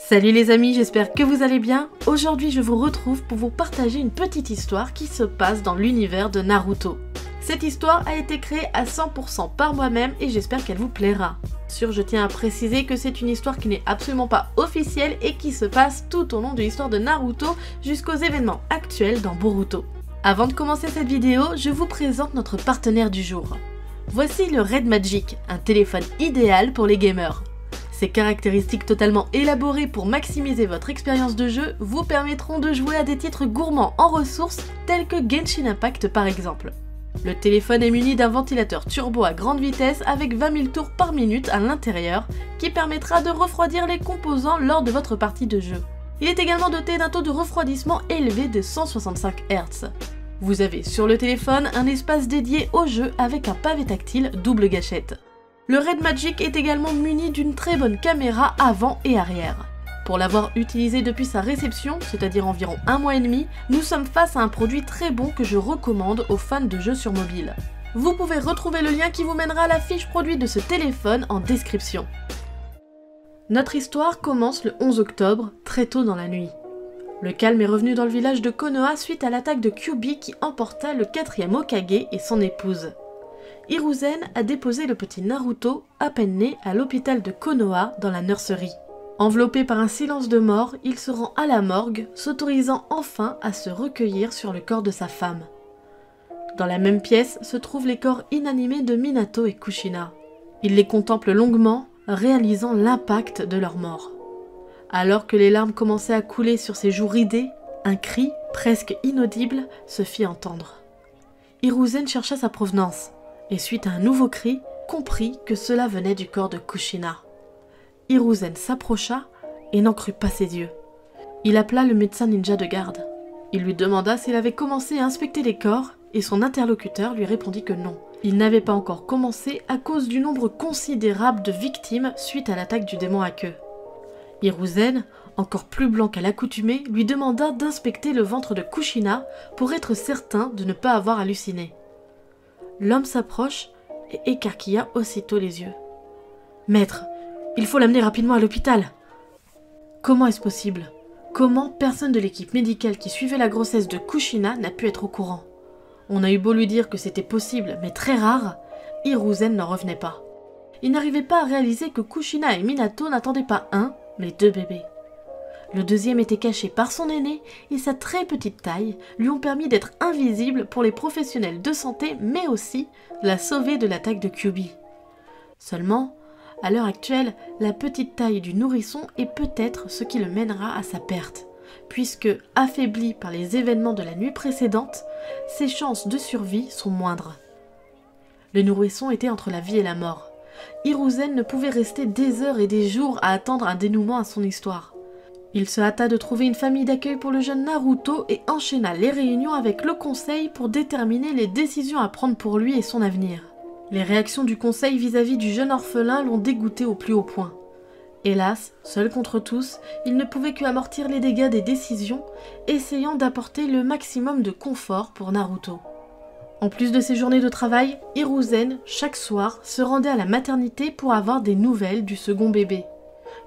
Salut les amis, j'espère que vous allez bien. Aujourd'hui je vous retrouve pour vous partager une petite histoire qui se passe dans l'univers de Naruto. Cette histoire a été créée à 100% par moi-même et j'espère qu'elle vous plaira. Je tiens à préciser que c'est une histoire qui n'est absolument pas officielle et qui se passe tout au long de l'histoire de Naruto jusqu'aux événements actuels dans Boruto. Avant de commencer cette vidéo, je vous présente notre partenaire du jour. Voici le Red Magic, un téléphone idéal pour les gamers. Ces caractéristiques totalement élaborées pour maximiser votre expérience de jeu vous permettront de jouer à des titres gourmands en ressources tels que Genshin Impact par exemple. Le téléphone est muni d'un ventilateur turbo à grande vitesse avec 20 000 tours par minute à l'intérieur qui permettra de refroidir les composants lors de votre partie de jeu. Il est également doté d'un taux de refroidissement élevé de 165 Hz. Vous avez sur le téléphone un espace dédié au jeu avec un pavé tactile double gâchette. Le Red Magic est également muni d'une très bonne caméra avant et arrière. Pour l'avoir utilisé depuis sa réception, c'est-à-dire environ 1 mois et demi, nous sommes face à un produit très bon que je recommande aux fans de jeux sur mobile. Vous pouvez retrouver le lien qui vous mènera à la fiche produit de ce téléphone en description. Notre histoire commence le 11 octobre, très tôt dans la nuit. Le calme est revenu dans le village de Konoha suite à l'attaque de Kyuubi qui emporta le 4e Hokage et son épouse. Hiruzen a déposé le petit Naruto, à peine né, à l'hôpital de Konoha dans la nurserie. Enveloppé par un silence de mort, il se rend à la morgue, s'autorisant enfin à se recueillir sur le corps de sa femme. Dans la même pièce se trouvent les corps inanimés de Minato et Kushina. Il les contemple longuement, réalisant l'impact de leur mort. Alors que les larmes commençaient à couler sur ses joues ridées, un cri, presque inaudible, se fit entendre. Hiruzen chercha sa provenance. Et suite à un nouveau cri, comprit que cela venait du corps de Kushina. Hiruzen s'approcha et n'en crut pas ses yeux. Il appela le médecin ninja de garde. Il lui demanda s'il avait commencé à inspecter les corps et son interlocuteur lui répondit que non. Il n'avait pas encore commencé à cause du nombre considérable de victimes suite à l'attaque du démon à queue. Hiruzen, encore plus blanc qu'à l'accoutumée, lui demanda d'inspecter le ventre de Kushina pour être certain de ne pas avoir halluciné. L'homme s'approche et écarquilla aussitôt les yeux. « Maître, il faut l'amener rapidement à l'hôpital !» Comment est-ce possible? Comment personne de l'équipe médicale qui suivait la grossesse de Kushina n'a pu être au courant? On a eu beau lui dire que c'était possible, mais très rare, Hiruzen n'en revenait pas. Il n'arrivait pas à réaliser que Kushina et Minato n'attendaient pas un, mais 2 bébés. Le deuxième était caché par son aîné et sa très petite taille lui ont permis d'être invisible pour les professionnels de santé mais aussi la sauver de l'attaque de Kyuubi. Seulement, à l'heure actuelle, la petite taille du nourrisson est peut-être ce qui le mènera à sa perte, puisque, affaibli par les événements de la nuit précédente, ses chances de survie sont moindres. Le nourrisson était entre la vie et la mort. Hiruzen ne pouvait rester des heures et des jours à attendre un dénouement à son histoire. Il se hâta de trouver une famille d'accueil pour le jeune Naruto et enchaîna les réunions avec le conseil pour déterminer les décisions à prendre pour lui et son avenir. Les réactions du conseil vis-à-vis du jeune orphelin l'ont dégoûté au plus haut point. Hélas, seul contre tous, il ne pouvait que amortir les dégâts des décisions, essayant d'apporter le maximum de confort pour Naruto. En plus de ses journées de travail, Hiruzen, chaque soir, se rendait à la maternité pour avoir des nouvelles du second bébé.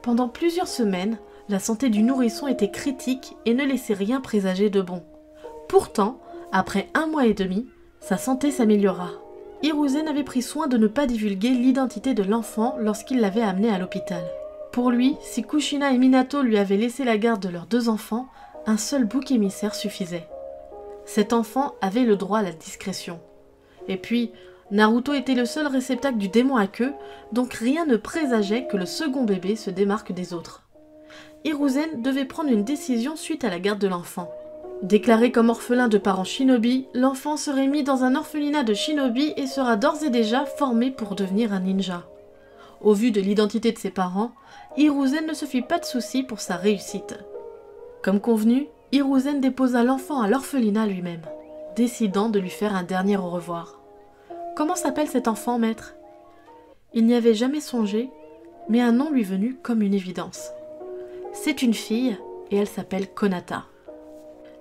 Pendant plusieurs semaines, la santé du nourrisson était critique et ne laissait rien présager de bon. Pourtant, après 1 mois et demi, sa santé s'améliora. Hiruzen avait pris soin de ne pas divulguer l'identité de l'enfant lorsqu'il l'avait amené à l'hôpital. Pour lui, si Kushina et Minato lui avaient laissé la garde de leurs 2 enfants, un seul bouc émissaire suffisait. Cet enfant avait le droit à la discrétion. Et puis, Naruto était le seul réceptacle du démon à queue, donc rien ne présageait que le second bébé se démarque des autres. Hiruzen devait prendre une décision suite à la garde de l'enfant. Déclaré comme orphelin de parents shinobi, l'enfant serait mis dans un orphelinat de shinobi et sera d'ores et déjà formé pour devenir un ninja. Au vu de l'identité de ses parents, Hiruzen ne se fit pas de soucis pour sa réussite. Comme convenu, Hiruzen déposa l'enfant à l'orphelinat lui-même, décidant de lui faire un dernier au revoir. Comment s'appelle cet enfant, maître? Il n'y avait jamais songé, mais un nom lui venu comme une évidence. C'est une fille et elle s'appelle Konata.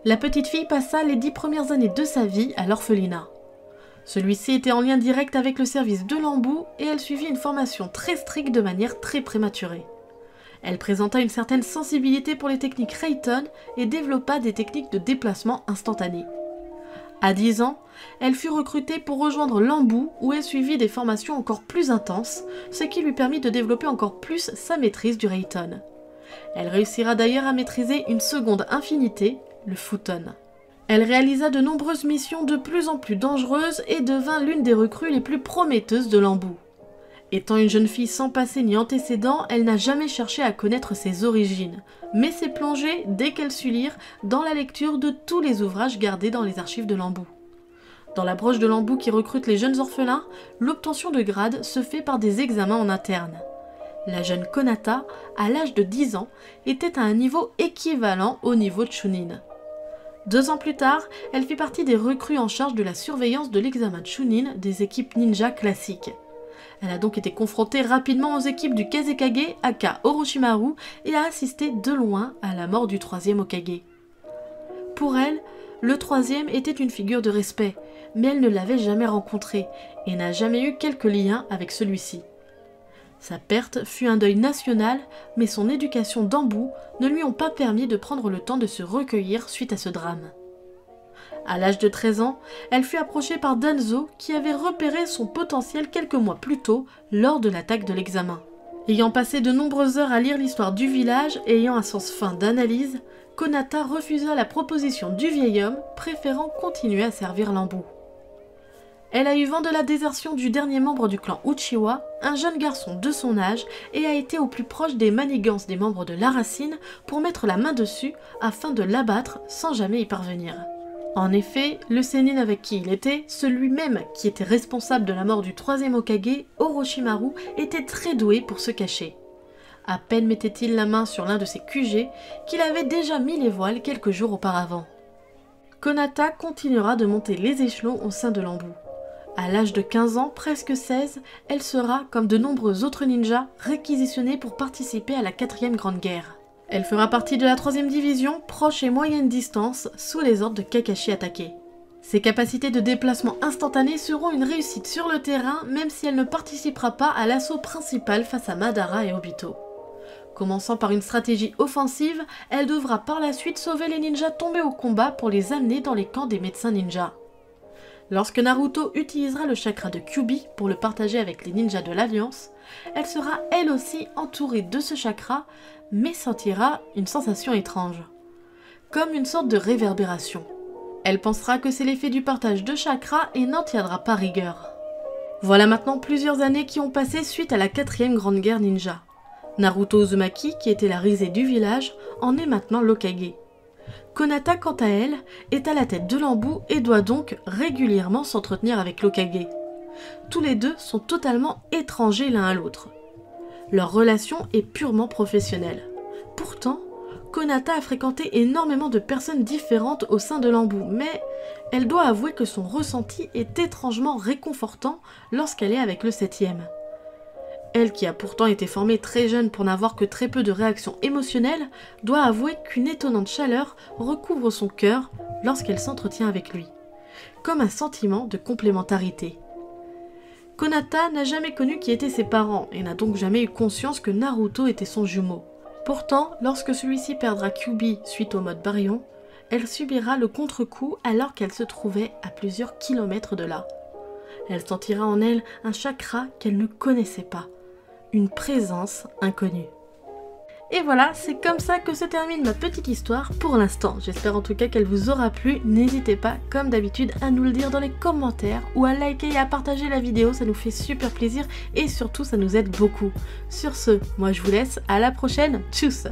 La petite fille passa les 10 premières années de sa vie à l'orphelinat. Celui-ci était en lien direct avec le service de l'embout et elle suivit une formation très stricte de manière très prématurée. Elle présenta une certaine sensibilité pour les techniques Reiton et développa des techniques de déplacement instantané. À 10 ans, elle fut recrutée pour rejoindre l'Ambu où elle suivit des formations encore plus intenses, ce qui lui permit de développer encore plus sa maîtrise du Reiton. Elle réussira d'ailleurs à maîtriser une seconde infinité, le Futon. Elle réalisa de nombreuses missions de plus en plus dangereuses et devint l'une des recrues les plus prometteuses de l'Ambu. Étant une jeune fille sans passé ni antécédent, elle n'a jamais cherché à connaître ses origines, mais s'est plongée, dès qu'elle sut lire, dans la lecture de tous les ouvrages gardés dans les archives de l'Ambu. Dans la broche de l'Ambu qui recrute les jeunes orphelins, l'obtention de grade se fait par des examens en interne. La jeune Konata, à l'âge de 10 ans, était à un niveau équivalent au niveau de Chunin. 2 ans plus tard, elle fit partie des recrues en charge de la surveillance de l'examen Chunin des équipes ninja classiques. Elle a donc été confrontée rapidement aux équipes du Kazekage, aka Orochimaru, et a assisté de loin à la mort du 3e Hokage. Pour elle, le 3e était une figure de respect, mais elle ne l'avait jamais rencontré et n'a jamais eu quelque lien avec celui-ci. Sa perte fut un deuil national, mais son éducation d'Ambu ne lui ont pas permis de prendre le temps de se recueillir suite à ce drame. À l'âge de 13 ans, elle fut approchée par Danzo qui avait repéré son potentiel quelques mois plus tôt lors de l'attaque de l'examen. Ayant passé de nombreuses heures à lire l'histoire du village et ayant un sens fin d'analyse, Konata refusa la proposition du vieil homme, préférant continuer à servir l'Ambu. Elle a eu vent de la désertion du dernier membre du clan Uchiwa, un jeune garçon de son âge, et a été au plus proche des manigances des membres de la racine pour mettre la main dessus afin de l'abattre sans jamais y parvenir. En effet, le Sennin avec qui il était, celui même qui était responsable de la mort du 3e Hokage, Orochimaru, était très doué pour se cacher. À peine mettait-il la main sur l'un de ses QG qu'il avait déjà mis les voiles quelques jours auparavant. Konata continuera de monter les échelons au sein de l'Ambu. À l'âge de 15 ans, presque 16, elle sera, comme de nombreux autres ninjas, réquisitionnée pour participer à la 4e Grande Guerre. Elle fera partie de la 3e division, proche et moyenne distance, sous les ordres de Kakashi Hatake. Ses capacités de déplacement instantané seront une réussite sur le terrain, même si elle ne participera pas à l'assaut principal face à Madara et Obito. Commençant par une stratégie offensive, elle devra par la suite sauver les ninjas tombés au combat pour les amener dans les camps des médecins ninjas. Lorsque Naruto utilisera le chakra de Kyuubi pour le partager avec les ninjas de l'Alliance, elle sera elle aussi entourée de ce chakra, mais sentira une sensation étrange, comme une sorte de réverbération. Elle pensera que c'est l'effet du partage de chakras et n'en tiendra pas rigueur. Voilà maintenant plusieurs années qui ont passé suite à la 4e Grande Guerre ninja. Naruto Uzumaki, qui était la risée du village, en est maintenant l'Hokage. Konata, quant à elle, est à la tête de l'Ambu et doit donc régulièrement s'entretenir avec l'Hokage. Tous les deux sont totalement étrangers l'un à l'autre. Leur relation est purement professionnelle. Pourtant, Konata a fréquenté énormément de personnes différentes au sein de l'Ambu, mais elle doit avouer que son ressenti est étrangement réconfortant lorsqu'elle est avec le 7e. Elle, qui a pourtant été formée très jeune pour n'avoir que très peu de réactions émotionnelles, doit avouer qu'une étonnante chaleur recouvre son cœur lorsqu'elle s'entretient avec lui, comme un sentiment de complémentarité. Konata n'a jamais connu qui étaient ses parents et n'a donc jamais eu conscience que Naruto était son jumeau. Pourtant, lorsque celui-ci perdra Kyuubi suite au mode Baryon, elle subira le contre-coup alors qu'elle se trouvait à plusieurs kilomètres de là. Elle sentira en elle un chakra qu'elle ne connaissait pas, une présence inconnue. Et voilà, c'est comme ça que se termine ma petite histoire pour l'instant. J'espère en tout cas qu'elle vous aura plu. N'hésitez pas, comme d'habitude, à nous le dire dans les commentaires ou à liker et à partager la vidéo, ça nous fait super plaisir et surtout ça nous aide beaucoup. Sur ce, moi je vous laisse, à la prochaine, tchuss!